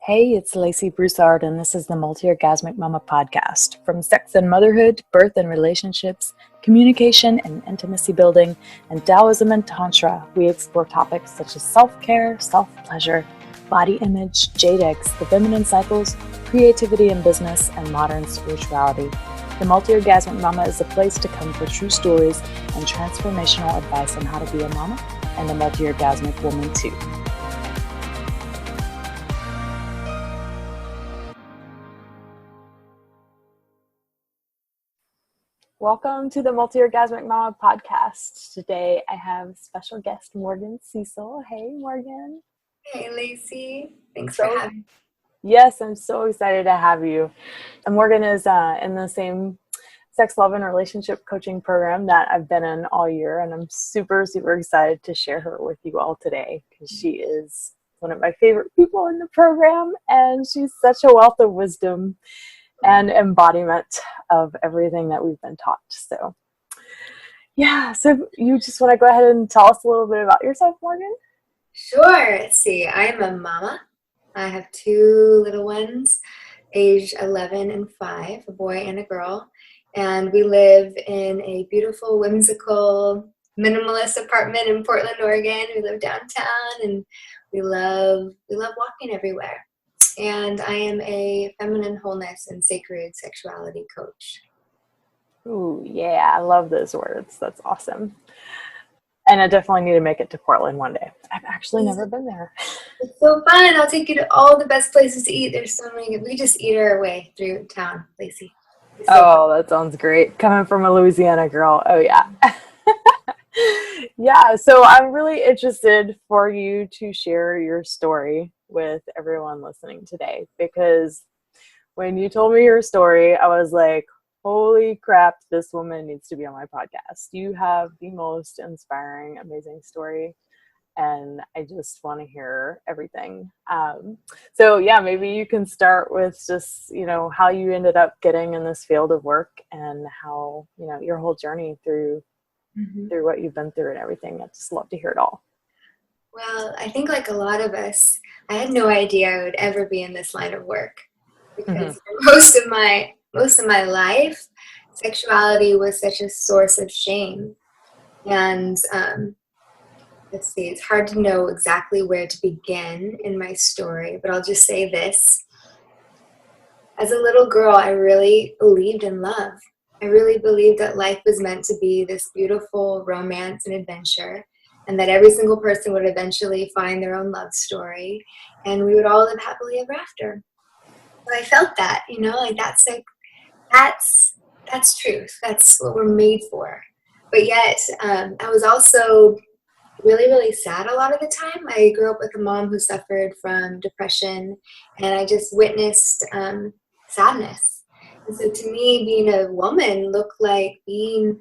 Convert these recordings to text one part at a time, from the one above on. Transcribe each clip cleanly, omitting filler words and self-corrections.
Hey, it's Lacey Broussard, and this is the Multi-Orgasmic Mama podcast. From sex and motherhood, birth and relationships, communication and intimacy building, and Taoism and Tantra, we explore topics such as self-care, self-pleasure, body image, jade eggs, the feminine cycles, creativity in business, and modern spirituality. The Multi-Orgasmic Mama is a place to come for true stories and transformational advice on how to be a mama and a multi-orgasmic woman too. Welcome to the Multi-Orgasmic Mama podcast. Today I have special guest Morgan Cecil. Hey, Morgan. Hey, Lacey. Thanks for having me. Yes, I'm so excited to have you. And Morgan is in the same sex, love, and relationship coaching program that I've been in all year, and I'm super, super excited to share her with you all today because she is one of my favorite people in the program, and she's such a wealth of wisdom and embodiment of everything that we've been taught. So you just want to go ahead and tell us a little bit about yourself, Morgan? Sure. Let's see. I'm a mama. I have two little ones, age 11 and 5, a boy and a girl. And we live in a beautiful, whimsical, minimalist apartment in Portland, Oregon. We live downtown, and we love walking everywhere. And I am a feminine wholeness and sacred sexuality coach. Ooh, yeah, I love those words. That's awesome. And I definitely need to make it to Portland one day. I've actually never been there. It's so fun. I'll take you to all the best places to eat. There's so many. We just eat our way through town, Lacey. So that sounds great. Coming from a Louisiana girl. Oh, yeah. Yeah, so I'm really interested for you to share your story with everyone listening today, because when you told me your story, I was like, holy crap, this woman needs to be on my podcast. You have the most inspiring, amazing story, and I just want to hear everything. So yeah, maybe you can start with just, how you ended up getting in this field of work and how, your whole journey through what you've been through and everything. I'd just love to hear it all. Well, I think like a lot of us, I had no idea I would ever be in this line of work because for most of my life, sexuality was such a source of shame. And let's see, it's hard to know exactly where to begin in my story, but I'll just say this. As a little girl, I really believed in love. I really believed that life was meant to be this beautiful romance and adventure, and that every single person would eventually find their own love story, and we would all live happily ever after. So I felt that, that's truth. That's what we're made for. But yet, I was also really, really sad a lot of the time. I grew up with a mom who suffered from depression, and I just witnessed sadness. And so to me, being a woman looked like being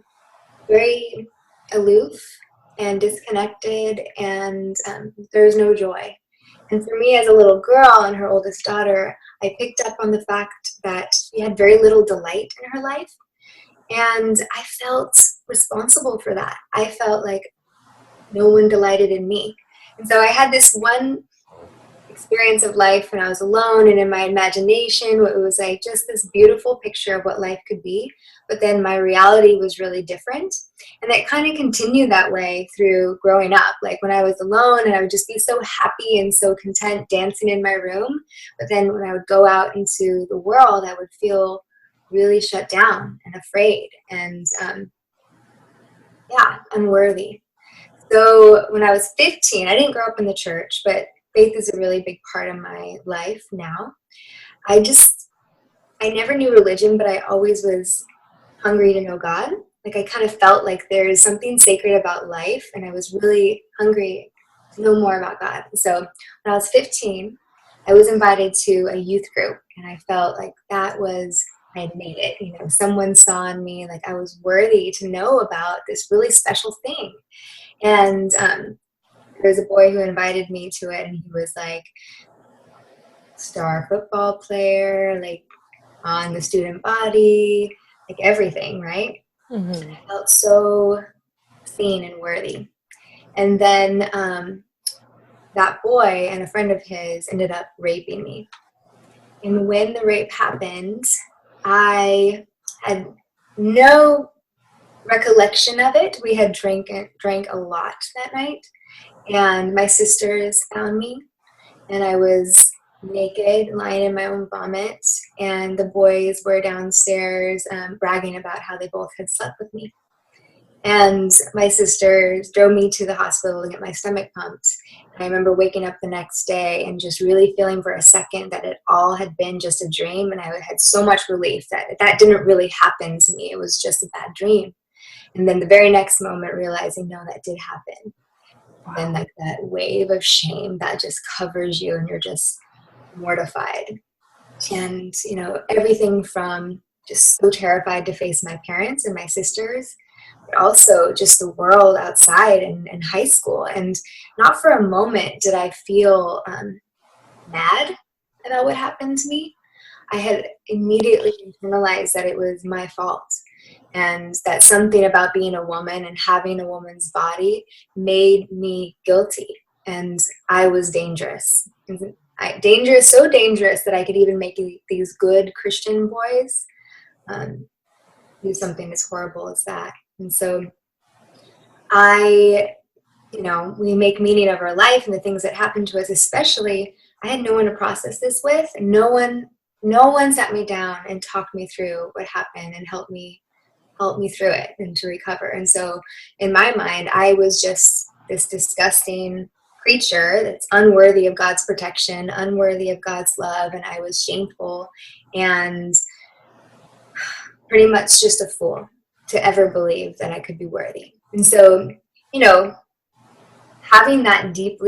very aloof and disconnected, and there was no joy. And for me, as a little girl and her oldest daughter, I picked up on the fact that she had very little delight in her life. And I felt responsible for that. I felt like no one delighted in me. And so I had this one experience of life when I was alone, and in my imagination, it was like just this beautiful picture of what life could be. But then my reality was really different. And that kind of continued that way through growing up. Like when I was alone, and I would just be so happy and so content dancing in my room. But then when I would go out into the world, I would feel really shut down and afraid and unworthy. So when I was 15, I didn't grow up in the church, but faith is a really big part of my life now. I never knew religion, but I always was hungry to know God. Like I kind of felt like there's something sacred about life, and I was really hungry to know more about God. So when I was 15, I was invited to a youth group, and I felt like I had made it. Someone saw in me like I was worthy to know about this really special thing. And there was a boy who invited me to it, and he was like star football player, like on the student body, like everything, right? I felt so seen and worthy. And then that boy and a friend of his ended up raping me. And when the rape happened, I had no recollection of it. We had drank a lot that night, and my sisters found me, and I was naked, lying in my own vomit, and the boys were downstairs bragging about how they both had slept with me. And my sisters drove me to the hospital to get my stomach pumped. And I remember waking up the next day and just really feeling for a second that it all had been just a dream. And I had so much relief that that didn't really happen to me. It was just a bad dream. And then the very next moment realizing, no, that did happen. Wow. Then like that wave of shame that just covers you and you're just mortified. And, you know, everything from just so terrified to face my parents and my sisters, but also just the world outside and high school. And not for a moment did I feel mad about what happened to me. I had immediately internalized that it was my fault, and that something about being a woman and having a woman's body made me guilty, and I was dangerous. Dangerous, so dangerous that I could even make these good Christian boys do something as horrible as that. And so we make meaning of our life and the things that happen to us, especially, I had no one to process this with. And no one sat me down and talked me through what happened and helped me through it and to recover. And so in my mind, I was just this disgusting creature that's unworthy of God's protection, unworthy of God's love, and I was shameful and pretty much just a fool to ever believe that I could be worthy. And so, you know, having that deep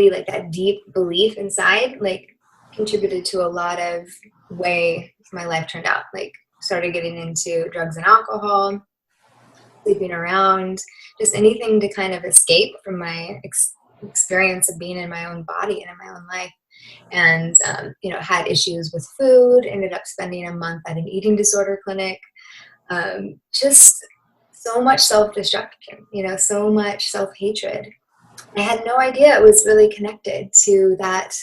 belief inside, like, contributed to a lot of way my life turned out. Like, started getting into drugs and alcohol, sleeping around, just anything to kind of escape from my experience of being in my own body and in my own life. And, had issues with food, ended up spending a month at an eating disorder clinic. Just so much self-destruction, so much self-hatred. I had no idea it was really connected to that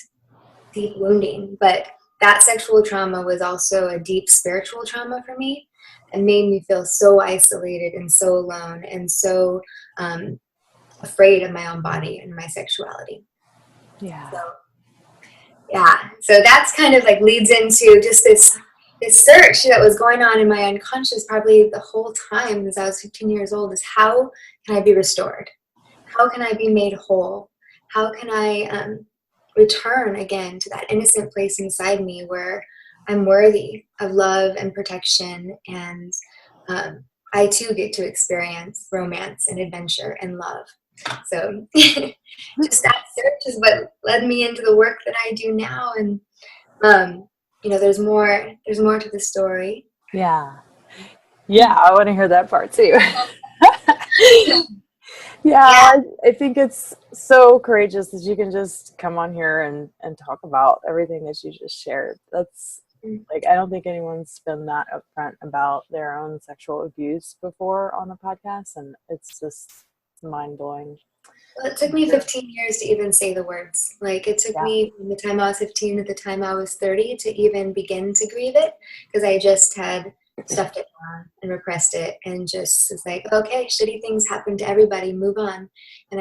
deep wounding, but that sexual trauma was also a deep spiritual trauma for me, and made me feel so isolated and so alone and so afraid of my own body and my sexuality. Yeah. So that's kind of like leads into just this search that was going on in my unconscious probably the whole time since I was 15 years old, is how can I be restored? How can I be made whole? How can I return again to that innocent place inside me where I'm worthy of love and protection, and I too get to experience romance and adventure and love. So just that search is what led me into the work that I do now. And there's more to the story. Yeah, I want to hear that part too. I think it's so courageous that you can just come on here and talk about everything that you just shared. That's like, I don't think anyone's been that upfront about their own sexual abuse before on the podcast, and it's just mind-blowing. Well, it took me 15 years to even say the words. Like, it took me from the time I was 15 to the time I was 30 to even begin to grieve it, because I just had stuffed it down and repressed it and just was like, okay, shitty things happen to everybody, move on. And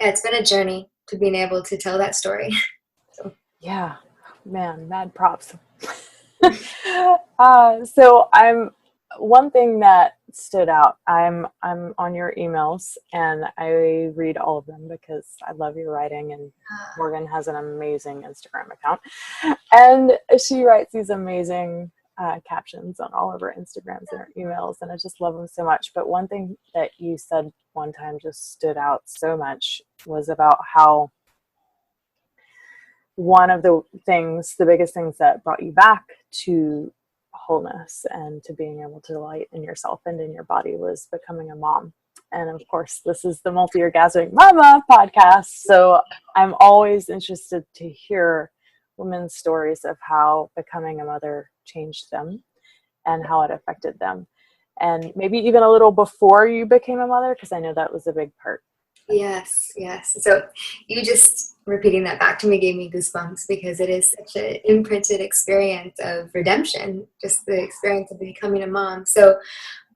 it's been a journey to being able to tell that story. So. Yeah, man, mad props. So one thing that stood out, I'm on your emails and I read all of them because I love your writing, and Morgan has an amazing Instagram account, and she writes these amazing captions on all of her Instagrams and her emails, and I just love them so much. But one thing that you said one time just stood out so much was about how one of the biggest things that brought you back to wholeness and to being able to delight in yourself and in your body was becoming a mom. And of course, this is the Multi-Orgasmic Mama podcast, so I'm always interested to hear women's stories of how becoming a mother changed them and how it affected them, and maybe even a little before you became a mother, because I know that was a big part Yes, yes. So you just repeating that back to me gave me goosebumps because it is such an imprinted experience of redemption, just the experience of becoming a mom. So,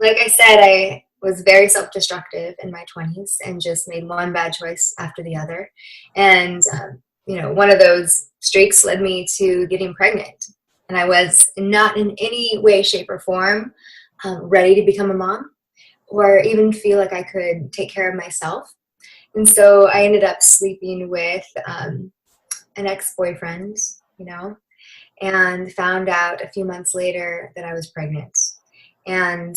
like I said, I was very self-destructive in my 20s and just made one bad choice after the other. And, one of those streaks led me to getting pregnant. And I was not in any way, shape, or form ready to become a mom or even feel like I could take care of myself. And so I ended up sleeping with an ex-boyfriend, and found out a few months later that I was pregnant. And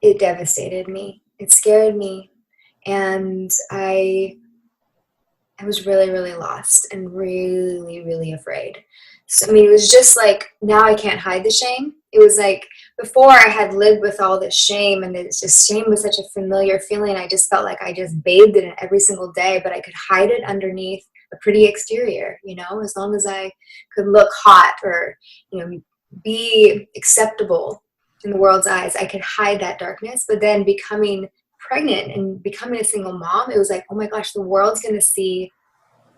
it devastated me. It scared me. And I was really, really lost and really, really afraid. So, I mean, it was just like, now I can't hide the shame. It was like before I had lived with all this shame, and it's just shame was such a familiar feeling. I just felt like I just bathed in it every single day, but I could hide it underneath a pretty exterior, as long as I could look hot or, be acceptable in the world's eyes, I could hide that darkness. But then becoming pregnant and becoming a single mom, it was like, oh my gosh, the world's going to see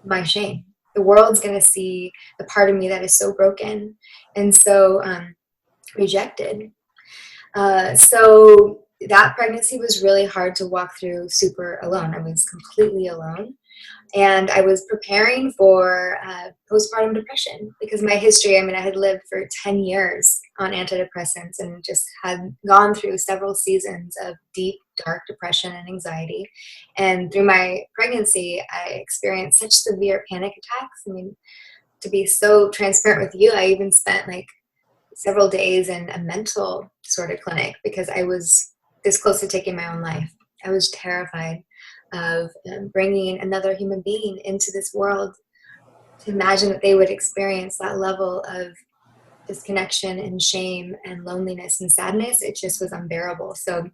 my shame. The world's going to see the part of me that is so broken and so rejected. So that pregnancy was really hard to walk through super alone. I was completely alone. And I was preparing for postpartum depression because my history, I had lived for 10 years on antidepressants and just had gone through several seasons of deep, dark depression and anxiety. And through my pregnancy, I experienced such severe panic attacks. To be so transparent with you, I even spent like several days in a mental sort of clinic because I was this close to taking my own life. I was terrified of bringing another human being into this world, to imagine that they would experience that level of disconnection and shame and loneliness and sadness. It just was unbearable. So,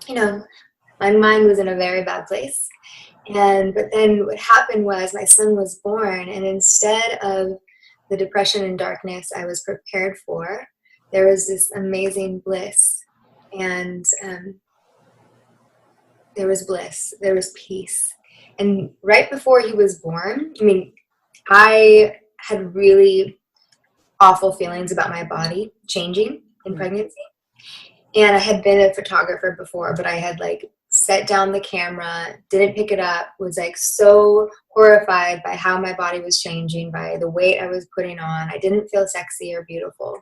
my mind was in a very bad place. But then what happened was my son was born, and instead of the depression and darkness I was prepared for, there was this amazing bliss. And there was bliss, there was peace. And right before he was born, I had really awful feelings about my body changing in pregnancy. And I had been a photographer before, but I had like set down the camera, didn't pick it up, was like so horrified by how my body was changing, by the weight I was putting on. I didn't feel sexy or beautiful.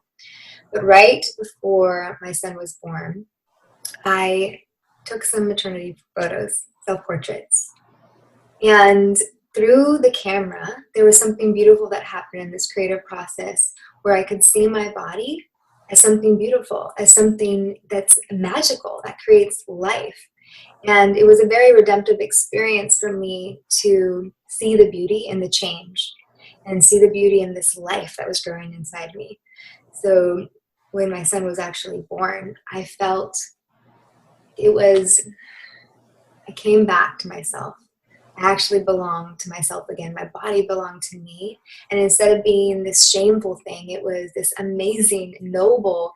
But right before my son was born, I took some maternity photos, self-portraits. And through the camera, there was something beautiful that happened in this creative process where I could see my body as something beautiful, as something that's magical, that creates life. And it was a very redemptive experience for me to see the beauty in the change and see the beauty in this life that was growing inside me. So when my son was actually born, I felt I came back to myself. I actually belonged to myself again. My body belonged to me. And instead of being this shameful thing, it was this amazing, noble,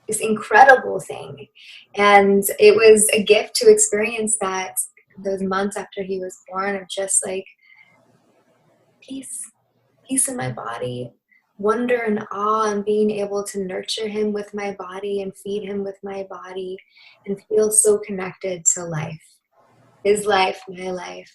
this incredible thing. And it was a gift to experience that those months after he was born, of just like peace in my body, wonder and awe, and being able to nurture him with my body and feed him with my body and feel so connected to life. His life, my life,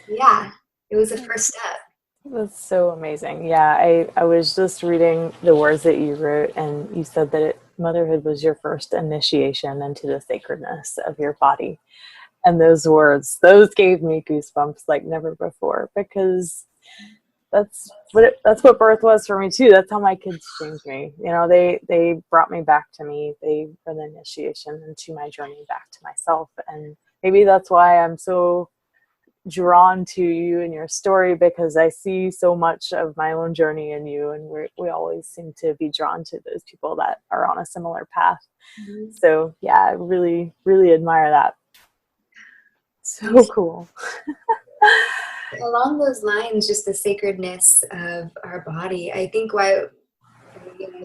Yeah, it was a first step. That's so amazing. Yeah, I was just reading the words that you wrote, and you said that motherhood was your first initiation into the sacredness of your body. And those words, those gave me goosebumps like never before, because that's what birth was for me too. That's how my kids changed me. They brought me back to me. They were the initiation into my journey back to myself. And maybe that's why I'm so drawn to you and your story, because I see so much of my own journey in you, and we always seem to be drawn to those people that are on a similar path. Mm-hmm. So yeah, I really, really admire that. So cool. Along those lines, just the sacredness of our body, I think the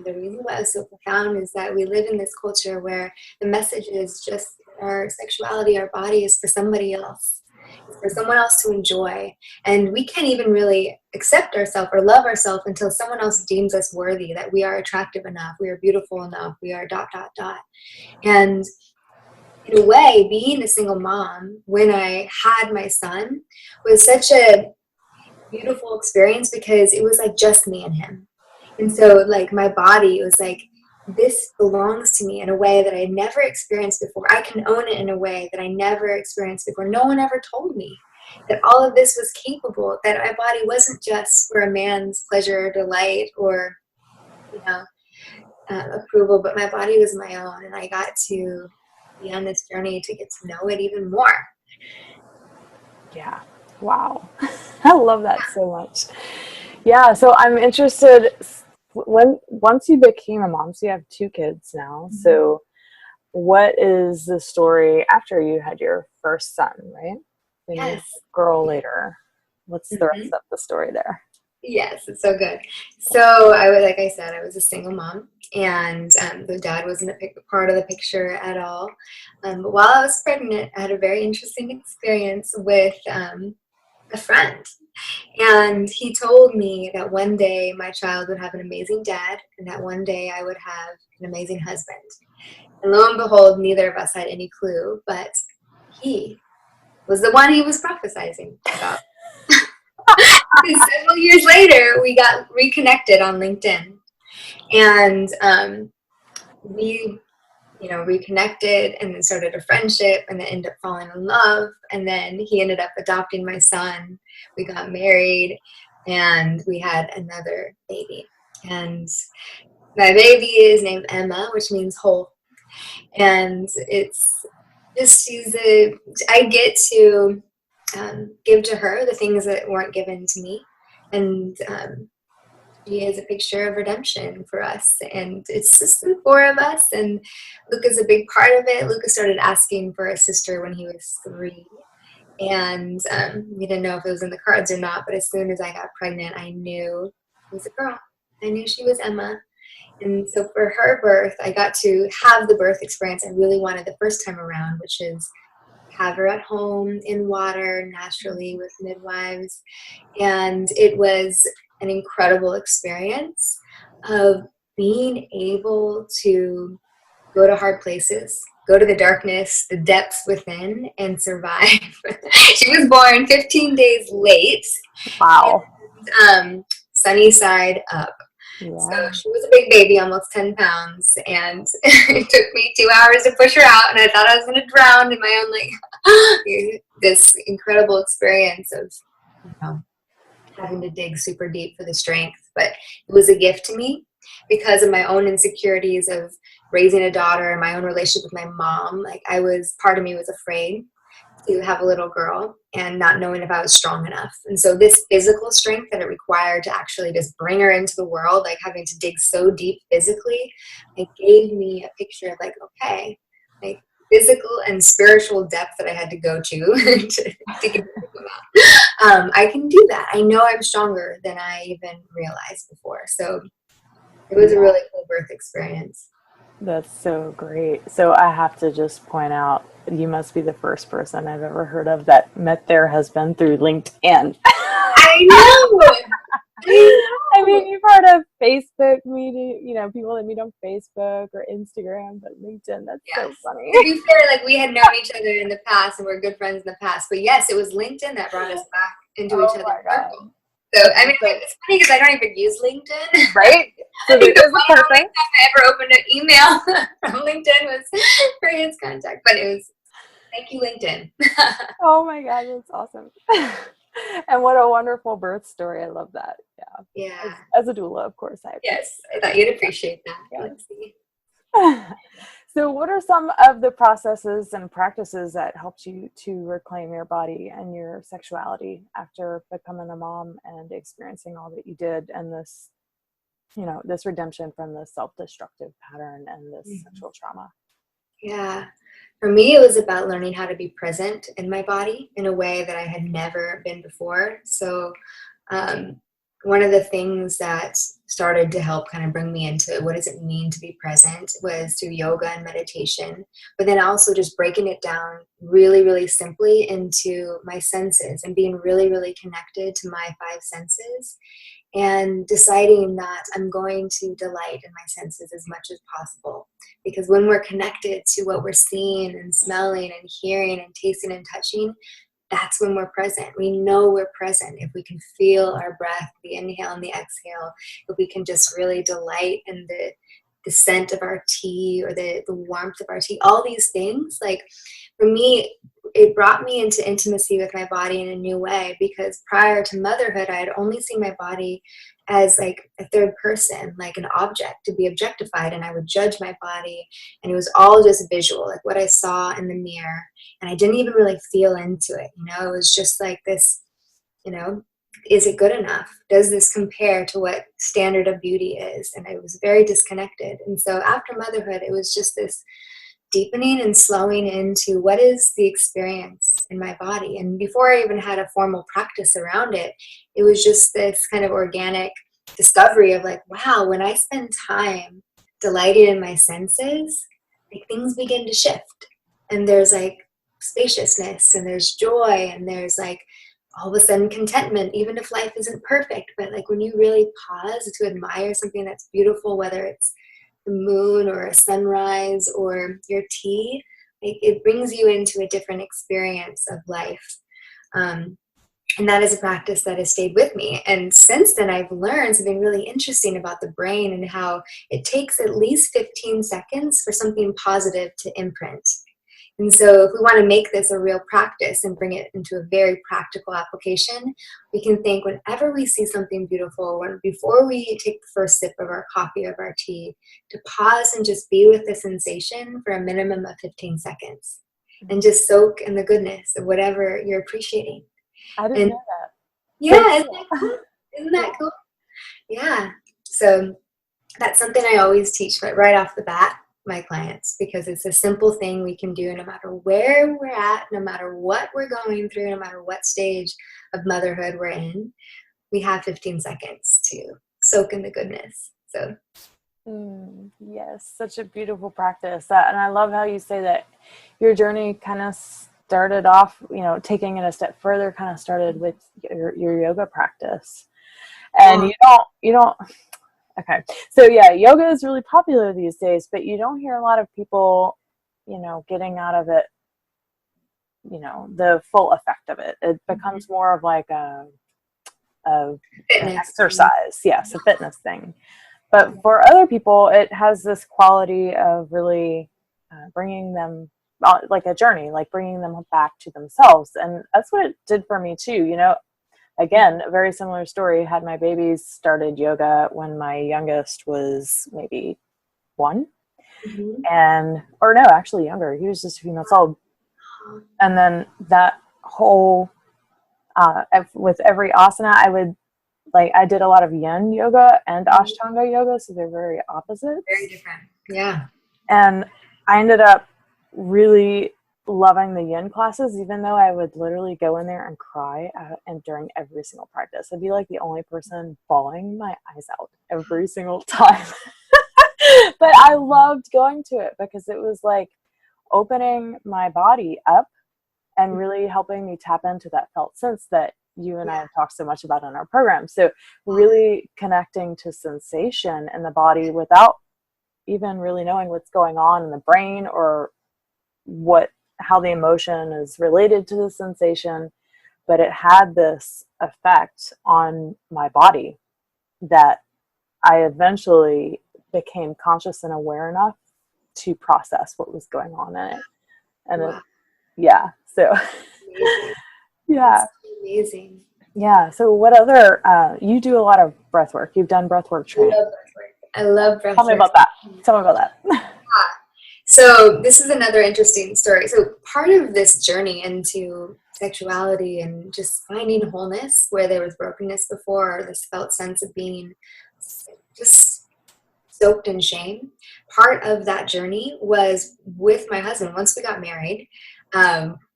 reason why it's so profound is that we live in this culture where the message is just our sexuality, our body is for somebody else. It's for someone else to enjoy. And we can't even really accept ourselves or love ourselves until someone else deems us worthy, that we are attractive enough, we are beautiful enough, we are ... And in a way, being a single mom when I had my son was such a beautiful experience, because it was like just me and him. And so like my body was like, this belongs to me in a way that I had never experienced before. I can own it in a way that I never experienced before. No one ever told me that all of this was capable, that my body wasn't just for a man's pleasure, delight, or, you know, approval, but my body was my own, and I got to be on this journey to get to know it even more. Yeah. Wow. I love that so much. Yeah. So I'm interested once you became a mom, so you have 2 kids now. Mm-hmm. So what is the story after you had your first son, right? Then you had Yes. a girl later. What's the Mm-hmm. rest of the story there? Yes, it's so good. So I was, like I said, I was a single mom, and the dad wasn't a part of the picture at all. But while I was pregnant, I had a very interesting experience with a friend. And he told me that one day my child would have an amazing dad, and that one day I would have an amazing husband. And lo and behold, neither of us had any clue, but he was the one he was prophesizing about. Several years later, we got reconnected on LinkedIn, and we, reconnected, and then started a friendship, and then ended up falling in love. And then he ended up adopting my son. We got married, and we had another baby. And my baby is named Emma, which means whole. And it's just, I get to give to her the things that weren't given to me. And she is a picture of redemption for us. And it's just the 4 of us. And Luca's a big part of it. Luca started asking for a sister when he was 3. And we didn't know if it was in the cards or not. But as soon as I got pregnant, I knew it was a girl. I knew she was Emma. And so for her birth, I got to have the birth experience I really wanted the first time around, which is have her at home in water naturally with midwives. And it was an incredible experience of being able to go to hard places, go to the darkness, the depths within, and survive. She was born 15 days late. Wow. And, sunny side up. Yeah. So she was a big baby, almost 10 pounds, and it took me 2 hours to push her out, and I thought I was going to drown in my own, this incredible experience of, having to dig super deep for the strength. But it was a gift to me because of my own insecurities of raising a daughter and my own relationship with my mom. Like, part of me was afraid to have a little girl and not knowing if I was strong enough. And so this physical strength that it required to actually just bring her into the world, like having to dig so deep physically, it gave me a picture of like, okay, like physical and spiritual depth that I had to go to to get about. I can do that. I know I'm stronger than I even realized before. So it was a really cool birth experience. That's so great. So I have to just point out, you must be the first person I've ever heard of that met their husband through LinkedIn. I know. I mean, you've heard of Facebook meeting, people that meet on Facebook or Instagram, but LinkedIn, that's so funny. To be fair, like, we had known each other in the past and we're good friends in the past, but yes, it was LinkedIn that brought us back into each other's circle. So, I mean, it's funny because I don't even use LinkedIn. Right? So there is a purpose. The only time I ever opened an email from LinkedIn was for his contact, but it was, thank you, LinkedIn. Oh my God, that's awesome. And what a wonderful birth story. I love that. Yeah. As a doula, of course. Yes, I thought you'd appreciate that. Yeah. Let's see. So what are some of the processes and practices that helped you to reclaim your body and your sexuality after becoming a mom and experiencing all that you did, and this, this redemption from the self-destructive pattern and this sexual trauma? Yeah. For me, it was about learning how to be present in my body in a way that I had never been before. So one of the things that started to help kind of bring me into what does it mean to be present was through yoga and meditation, but then also just breaking it down really, really simply into my senses and being really, really connected to my five senses and deciding that I'm going to delight in my senses as much as possible. Because when we're connected to what we're seeing and smelling and hearing and tasting and touching, that's when we're present. We know we're present if we can feel our breath, the inhale and the exhale, if we can just really delight in the scent of our tea or the warmth of our tea, all these things. Like for me, it brought me into intimacy with my body in a new way, because prior to motherhood, I had only seen my body as like a third person, like an object to be objectified, and I would judge my body, and it was all just visual, like what I saw in the mirror, and I didn't even really feel into it. It was just like this, is it good enough? Does this compare to what standard of beauty is? And I was very disconnected. And so after motherhood, it was just this deepening and slowing into what is the experience in my body. And before I even had a formal practice around it, it was just this kind of organic discovery of like, wow, when I spend time delighting in my senses, like things begin to shift. And there's like spaciousness, and there's joy, and there's like all of a sudden contentment, even if life isn't perfect. But like when you really pause to admire something that's beautiful, whether it's the moon or a sunrise or your tea, it brings you into a different experience of life. And that is a practice that has stayed with me. And since then, I've learned something really interesting about the brain and how it takes at least 15 seconds for something positive to imprint. And so if we want to make this a real practice and bring it into a very practical application, we can think whenever we see something beautiful, before we take the first sip of our coffee or of our tea, to pause and just be with the sensation for a minimum of 15 seconds and just soak in the goodness of whatever you're appreciating. I didn't know that. Yeah, isn't that cool? Isn't that cool? Yeah. So that's something I always teach, but right off the bat, my clients, because it's a simple thing we can do no matter where we're at, no matter what we're going through, no matter what stage of motherhood we're in. We have 15 seconds to soak in the goodness. So yes, such a beautiful practice. And I love how you say that your journey kind of started off, taking it a step further, kind of started with your yoga practice. And you don't okay. So yeah, yoga is really popular these days, but you don't hear a lot of people, getting out of it, the full effect of it. It becomes more of like an exercise. Yes, a fitness thing. But for other people, it has this quality of really bringing them, like a journey, like bringing them back to themselves. And that's what it did for me too. Again, a very similar story. Had my babies started yoga when my youngest was maybe 1. Or no, actually younger. He was just a few months old. And then that whole, with every asana, I did a lot of yin yoga and ashtanga yoga. So they're very opposite. Very different. Yeah. And I ended up really loving the yin classes, even though I would literally go in there and cry and during every single practice. I'd be like the only person bawling my eyes out every single time. But I loved going to it because it was like opening my body up and really helping me tap into that felt sense that you and I have talked so much about in our program. So really connecting to sensation in the body without even really knowing what's going on in the brain or how the emotion is related to the sensation, but it had this effect on my body that I eventually became conscious and aware enough to process what was going on in it. And so amazing. yeah. That's amazing. Yeah. So what other, you do a lot of breath work. You've done breath work training. I love breath work. Tell me about that. So this is another interesting story. So part of this journey into sexuality and just finding wholeness where there was brokenness before, or this felt sense of being just soaked in shame, part of that journey was with my husband. Once we got married,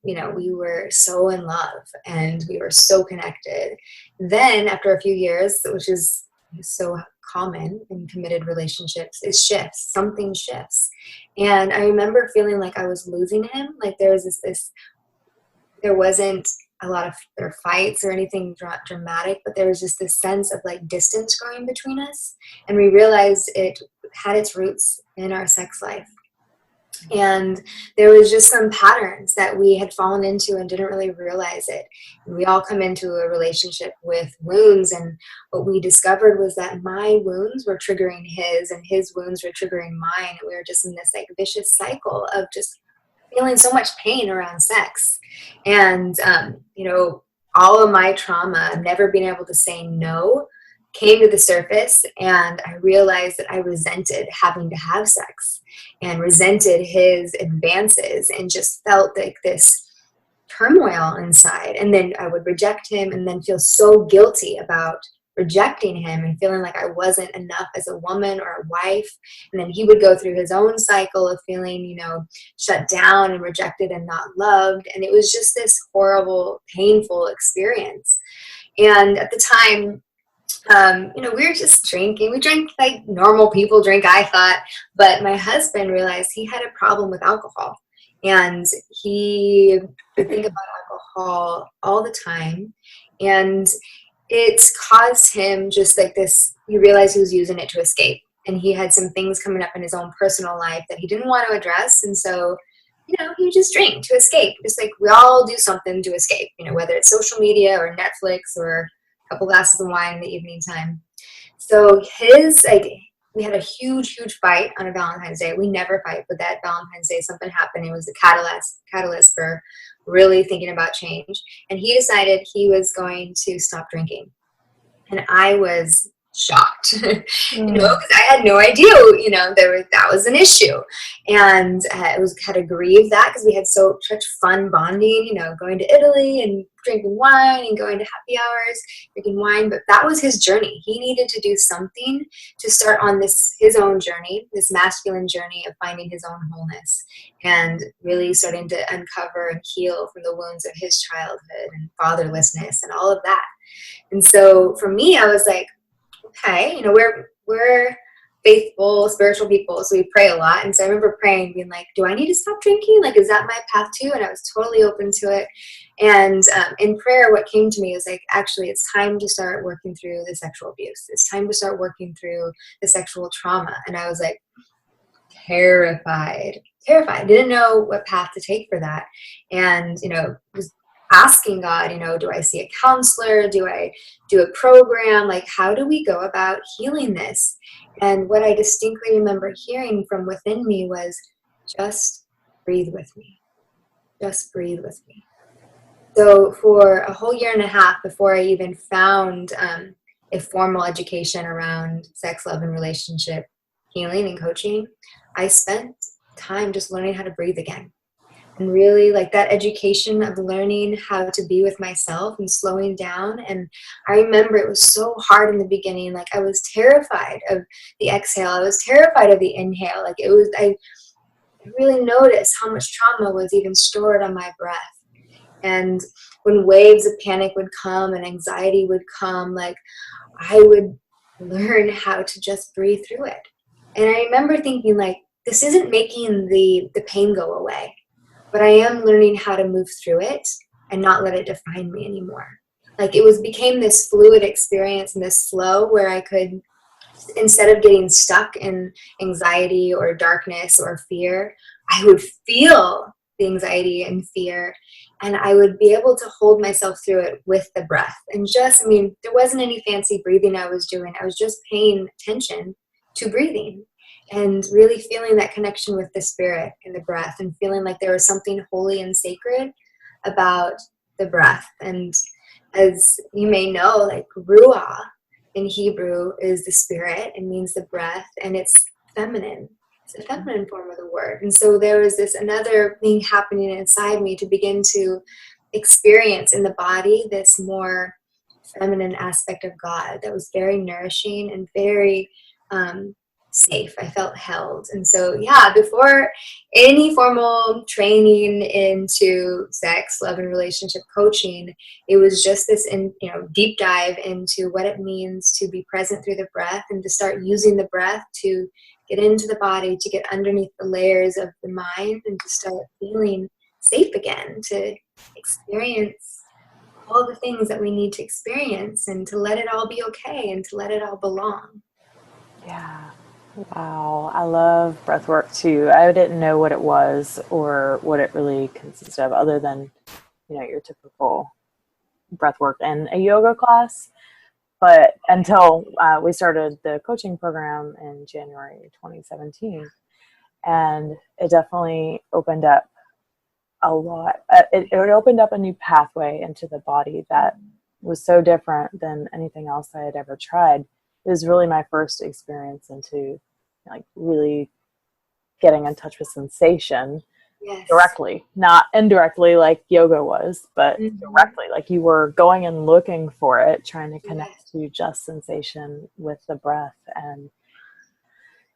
we were so in love and we were so connected. Then after a few years, which is so common in committed relationships, it shifts. Something shifts. And I remember feeling like I was losing him. Like there was there wasn't a lot of there fights or anything dramatic, but there was just this sense of like distance growing between us. And we realized it had its roots in our sex life. And there was just some patterns that we had fallen into and didn't really realize it. And we all come into a relationship with wounds, and what we discovered was that my wounds were triggering his, and his wounds were triggering mine. And we were just in this like vicious cycle of just feeling so much pain around sex. And all of my trauma, never being able to say no, came to the surface, and I realized that I resented having to have sex and resented his advances, and just felt like this turmoil inside. And then I would reject him and then feel so guilty about rejecting him and feeling like I wasn't enough as a woman or a wife. And then he would go through his own cycle of feeling, shut down and rejected and not loved. And it was just this horrible, painful experience. And at the time, we were just drinking. We drank like normal people drink, I thought. But my husband realized he had a problem with alcohol. And he would think about alcohol all the time. And it caused him just like this, he realized he was using it to escape. And he had some things coming up in his own personal life that he didn't want to address. And so, he would just drink to escape. Just like we all do something to escape, whether it's social media or Netflix or couple glasses of wine in the evening time. So we had a huge fight on a Valentine's Day. We never fight, but that Valentine's Day something happened. It was a catalyst for really thinking about change. And he decided he was going to stop drinking. And I was shocked, because I had no idea, that was an issue. And had to grieve that, because we had such fun bonding, going to Italy and drinking wine and going to happy hours, drinking wine. But that was his journey. He needed to do something to start on his own journey, this masculine journey of finding his own wholeness and really starting to uncover and heal from the wounds of his childhood and fatherlessness and all of that. And so for me, I was like, okay, we're faithful, spiritual people, so we pray a lot. And so I remember praying, being like, do I need to stop drinking? Like, is that my path too? And I was totally open to it. And in prayer, what came to me was like, actually, it's time to start working through the sexual abuse. It's time to start working through the sexual trauma. And I was like, terrified, didn't know what path to take for that. And, was asking God, do I see a counselor? Do I do a program? Like, how do we go about healing this? And what I distinctly remember hearing from within me was, just breathe with me. Just breathe with me. So for a whole year and a half before I even found a formal education around sex, love, and relationship healing and coaching, I spent time just learning how to breathe again. And really like that education of learning how to be with myself and slowing down. And I remember it was so hard in the beginning. Like I was terrified of the exhale. I was terrified of the inhale. I really noticed how much trauma was even stored on my breath. And when waves of panic would come and anxiety would come, like I would learn how to just breathe through it. And I remember thinking like, this isn't making the pain go away. But I am learning how to move through it and not let it define me anymore. Like became this fluid experience and this flow where I could, instead of getting stuck in anxiety or darkness or fear, I would feel the anxiety and fear, and I would be able to hold myself through it with the breath. And there wasn't any fancy breathing I was doing. I was just paying attention to breathing. And really feeling that connection with the spirit and the breath, and feeling like there was something holy and sacred about the breath. And as you may know, like ruah in Hebrew is the spirit. It means the breath, and it's feminine. It's a feminine form of the word. And so there was this another thing happening inside me to begin to experience in the body this more feminine aspect of God that was very nourishing and very safe. I felt held. And so, yeah, before any formal training into sex, love, and relationship coaching, it was just this, deep dive into what it means to be present through the breath and to start using the breath to get into the body, to get underneath the layers of the mind, and to start feeling safe again, to experience all the things that we need to experience, and to let it all be okay, and to let it all belong. Yeah. Wow. I love breath work too. I didn't know what it was or what it really consisted of other than, your typical breath work in a yoga class. But until we started the coaching program in January 2017, and it definitely opened up a lot. It opened up a new pathway into the body that was so different than anything else I had ever tried. It was really my first experience into like really getting in touch with sensation Yes. directly, not indirectly like yoga was, but Mm-hmm. directly. Like you were going and looking for it, trying to Yes. connect to just sensation with the breath. And An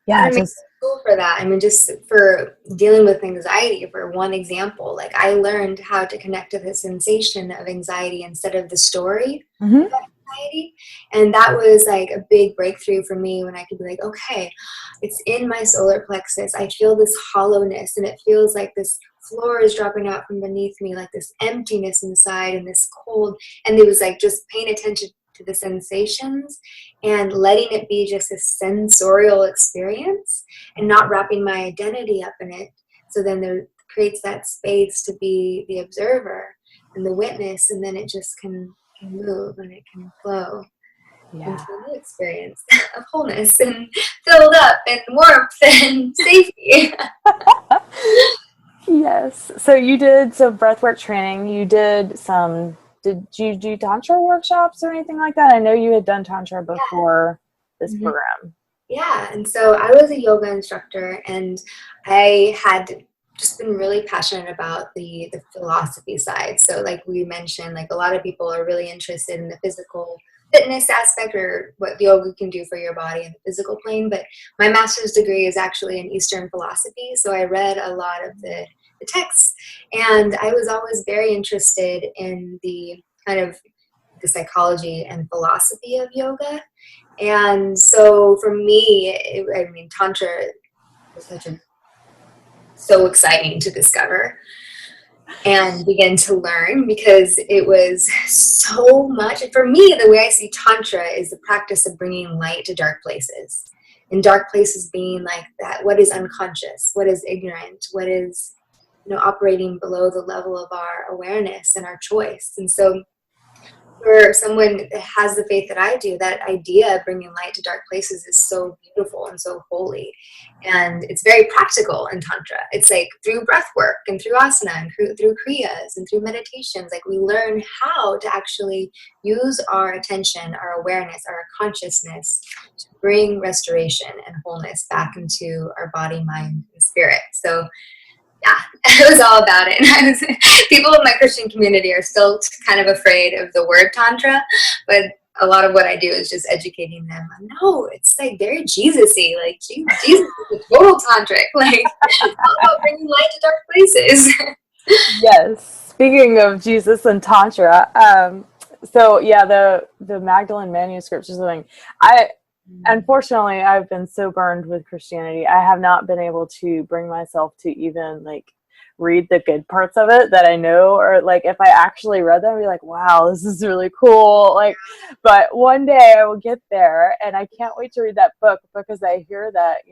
yeah, amazing just tool for that. I mean, just for dealing with anxiety, for one example, like I learned how to connect to the sensation of anxiety instead of the story mhm. about anxiety. And that was like a big breakthrough for me when I could be like, okay, it's in my solar plexus. I feel this hollowness, and it feels like this floor is dropping out from beneath me, like this emptiness inside and this cold. And it was like just paying attention to the sensations and letting it be just a sensorial experience and not wrapping my identity up in it. So then there creates that space to be the observer and the witness, and then it just can move and it can flow into Yeah. a new experience of wholeness and filled up and warmth and safety. Yes. So you did some breathwork training. You did some. Did you do tantra workshops or anything like that? I know you had done tantra before this Mhm. program. Yeah, and so I was a yoga instructor, and I had just been really passionate about the philosophy side. So, like we mentioned, like a lot of people are really interested in the physical fitness aspect or what yoga can do for your body in the physical plane. But my master's degree is actually in Eastern philosophy, so I read a lot of the texts, and I was always very interested in the kind of the psychology and philosophy of yoga. And so for me, I mean, Tantra was so exciting to discover and begin to learn, because it was so much. For me, the way I see Tantra is the practice of bringing light to dark places. And dark places being like that, what is unconscious, what is ignorant, what is, operating below the level of our awareness and our choice. And so for someone that has the faith that I do, that idea of bringing light to dark places is so beautiful and so holy. And it's very practical in Tantra. It's like through breath work and through asana and through kriyas and through meditations, like we learn how to actually use our attention, our awareness, our consciousness to bring restoration and wholeness back into our body, mind, and spirit. So yeah, it was all about it. People in my Christian community are still kind of afraid of the word tantra, but a lot of what I do is just educating them. No, it's like very Jesus-y. Like Jesus is a total tantric. Like it's all about bringing light to dark places. Yes. Speaking of Jesus and tantra, so yeah, the Magdalene manuscripts or something. I Unfortunately, I've been so burned with Christianity. I have not been able to bring myself to even like read the good parts of it that I know, or like if I actually read them, I'd be like, wow, this is really cool. Like, but one day I will get there, and I can't wait to read that book because I hear that,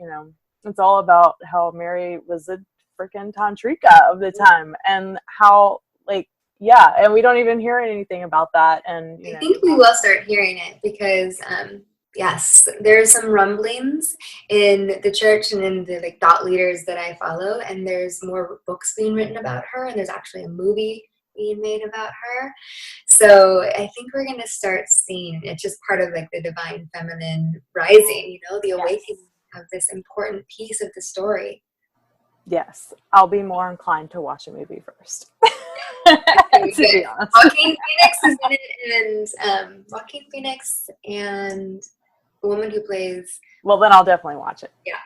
it's all about how Mary was a freaking tantrika of the time and how like, yeah, and we don't even hear anything about that. And, I think we will start hearing it because yes, there's some rumblings in the church and in the like thought leaders that I follow, and there's more books being written about her, and there's actually a movie being made about her. So I think we're gonna start seeing it's just part of like the divine feminine rising, the yes. awakening of this important piece of the story. Yes, I'll be more inclined to watch a movie first. To be honest. Joaquin Phoenix is in it, and Joaquin Phoenix and the woman who plays. Well, then I'll definitely watch it. Yeah.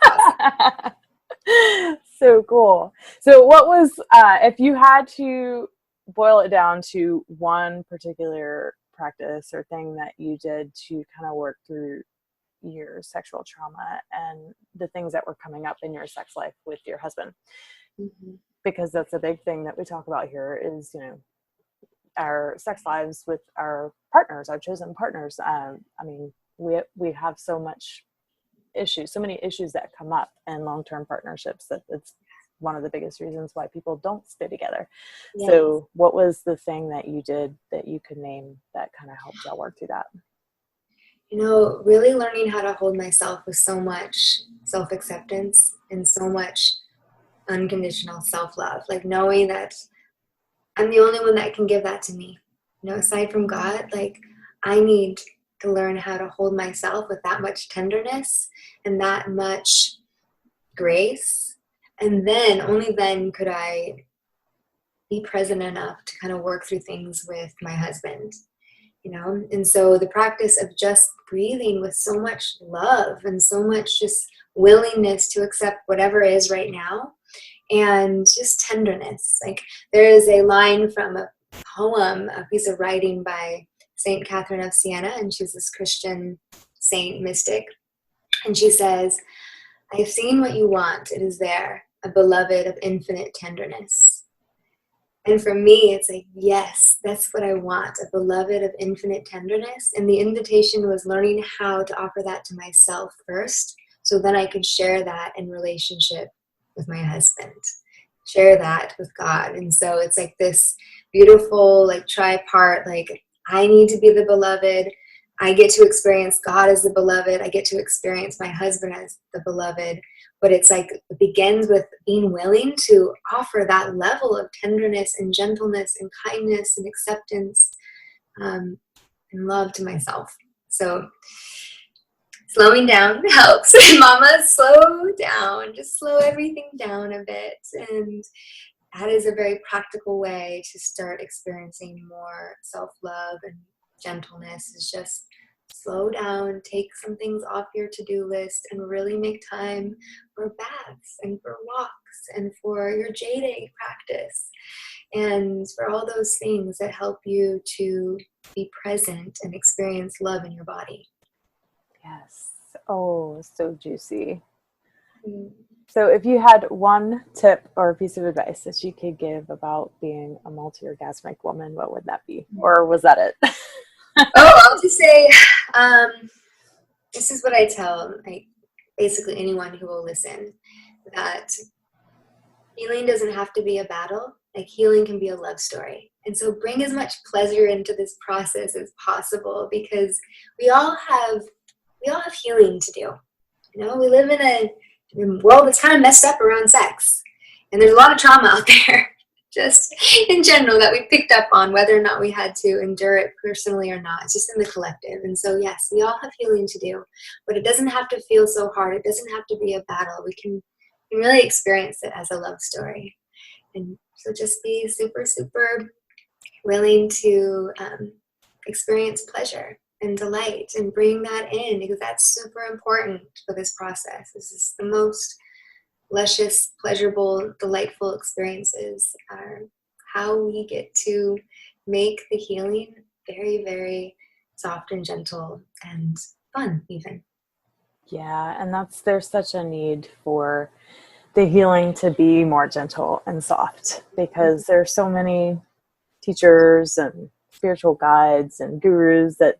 Awesome. So cool. So what was, if you had to boil it down to one particular practice or thing that you did to kind of work through your sexual trauma and the things that were coming up in your sex life with your husband, Mm-hmm. because that's a big thing that we talk about here is, you know, our sex lives with our partners, our chosen partners. I mean, we have so many issues that come up in long-term partnerships that it's one of the biggest reasons why people don't stay together. Yes. So what was the thing that you did that you could name that kind of helped y'all work through that? You know, really learning how to hold myself with so much self-acceptance and so much unconditional self-love, like knowing that I'm the only one that can give that to me. You know, aside from God, like I need to learn how to hold myself with that much tenderness and that much grace. And then, only then could I be present enough to kind of work through things with my husband, you know? And so the practice of just breathing with so much love and so much just willingness to accept whatever is right now, and just tenderness. Like there is a line from a poem, a piece of writing by Saint Catherine of Siena, and she's this Christian saint mystic. And she says, "I've seen what you want. It is there, a beloved of infinite tenderness." And for me, it's like, yes, that's what I want, a beloved of infinite tenderness. And the invitation was learning how to offer that to myself first, so then I could share that in relationship with my husband, share that with God. And so it's like this beautiful, like tripart, like I need to be the beloved. I get to experience God as the beloved. I get to experience my husband as the beloved. But it's like it begins with being willing to offer that level of tenderness and gentleness and kindness and acceptance and love to myself. So slowing down helps. Mama, slow down. Just slow everything down a bit. And that is a very practical way to start experiencing more self-love and gentleness, is just slow down, take some things off your to-do list, and really make time for baths and for walks and for your J-Day practice and for all those things that help you to be present and experience love in your body. Yes. Oh, so juicy. Mm. So if you had one tip or a piece of advice that you could give about being a multi-orgasmic woman, what would that be? Or was that it? I'll just say, this is what I tell basically anyone who will listen, that healing doesn't have to be a battle. Like healing can be a love story. And so bring as much pleasure into this process as possible, because we all have healing to do. You know, we live in a world that's kind of messed up around sex. And there's a lot of trauma out there, just in general, that we picked up on, whether or not we had to endure it personally or not. It's just in the collective. And so, yes, we all have healing to do, but it doesn't have to feel so hard. It doesn't have to be a battle. We can really experience it as a love story. And so just be super, super willing to experience pleasure and delight and bring that in, because that's super important for this process. This is the most luscious, pleasurable, delightful experiences are how we get to make the healing very, very soft and gentle and fun even. Yeah, and there's such a need for the healing to be more gentle and soft, because there's so many teachers and spiritual guides and gurus that,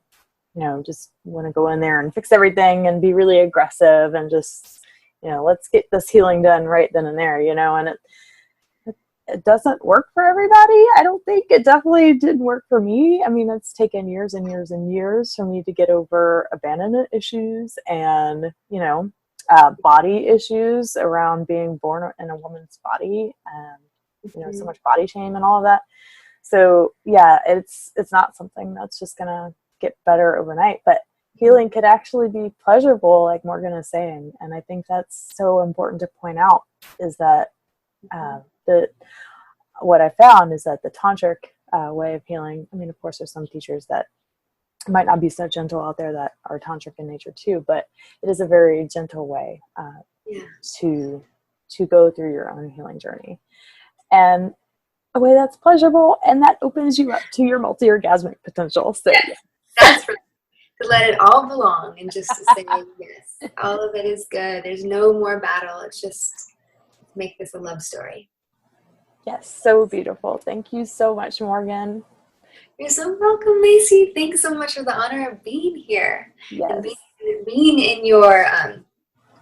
you know, just want to go in there and fix everything and be really aggressive and just, you know, let's get this healing done right then and there, you know, and it doesn't work for everybody. I don't think it definitely didn't work for me. I mean, it's taken years and years and years for me to get over abandonment issues and, you know, body issues around being born in a woman's body and, you know, so much body shame and all of that. So yeah, it's not something that's just going to get better overnight, but healing could actually be pleasurable, like Morgan is saying. And I think that's so important to point out, is that what I found is that the tantric way of healing, I mean, of course, there's some teachers that it might not be so gentle out there that are tantric in nature too, but it is a very gentle way Yeah. to go through your own healing journey, and a way that's pleasurable and that opens you up to your multi-orgasmic potential. So Yes, that's right. To let it all belong and just to say, yes, all of it is good. There's no more battle. It's just make this a love story. yes, so beautiful. Thank you so much, Morgan. You're so welcome, Macy. Thanks so much for the honor of being here and Yes. being in your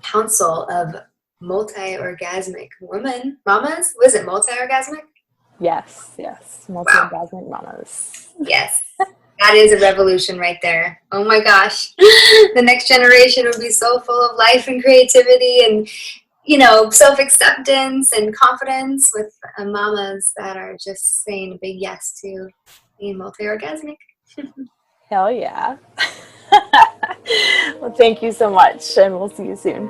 council of multi-orgasmic women, mamas. Was it multi-orgasmic? Yes, Wow. multi-orgasmic mamas. Yes. That is a revolution right there. Oh my gosh. The next generation will be so full of life and creativity and, self-acceptance and confidence with mamas that are just saying a big yes to being multi-orgasmic. Hell yeah. Well, thank you so much, and we'll see you soon.